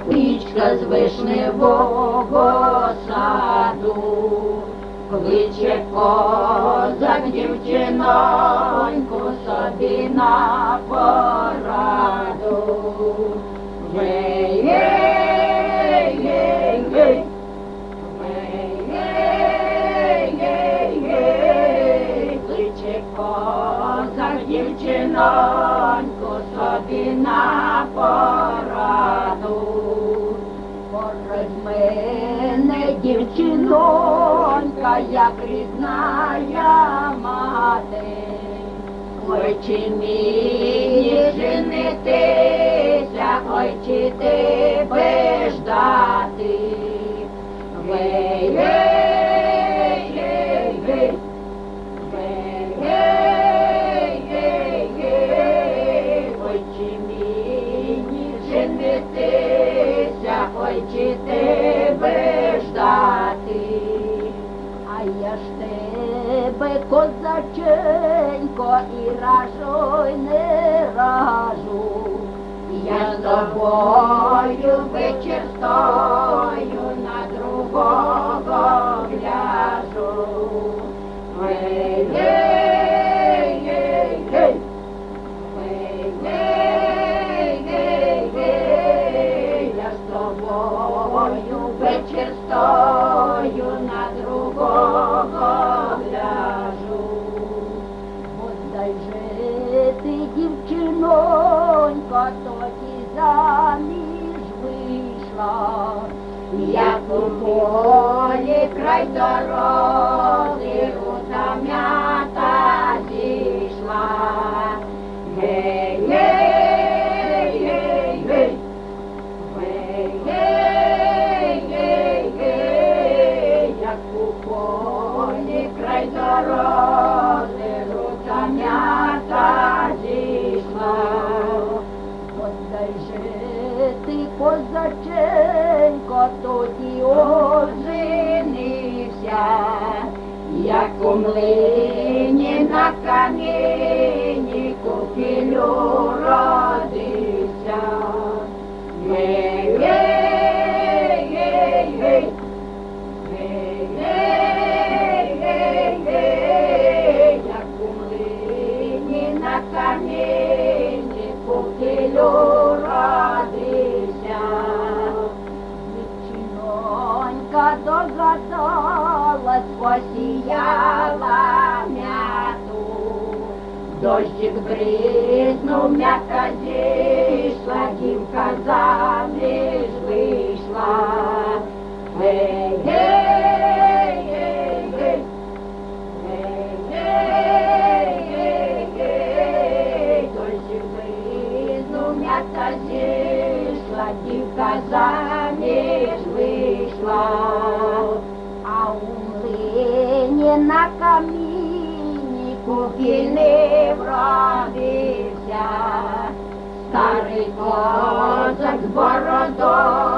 річка з вишневого саду, кличе козак дівчиноньку собі на пораду. Гей, гей, гей, гей, гей, гей, гей, кличе козак дівчиноньку собі на пораду. Породь мене, дівчинонька, як рідная мати, ой, чи мені женитися, ой, чи тебе ждати. Гей, гей, гей, гей, гей, гей, гей, ой, чи мені женитися, ой, чи тебе ждати. А я ж тебе, козаченько, і ражу, й не ражу. Я з тобою вечір стою, на другого гляжу. Гей, гей, гей, гей, гей, гей, гей, я з тобою вечір стою, на другого гляжу. Бодай же ти, дівчинонько, тоді заміж вийшла, як у полі край дороги рута м'ята зійшла. Гей, гей, гей, гей, гей, гей, гей, як у полі край дороги рута м'ята зійшла. Бодай же ти, козаченько, тоді оженився, як у млині на камені купілю родився. Гей, гей, гей, гей, гей, гей, гей, гей, як у млині на камені купілю родився. Дівчинонька догадалась, посіяла м'яту, дощик бризнув, м'ята зійшла, дівка заміж вийшла. Гей, гей, гей, гей, гей, гей, гей, дощик бризнув, м'ята зійшла, дівка заміж вийшла. А у млині на каміні купільний вродився, старий козак з бородою,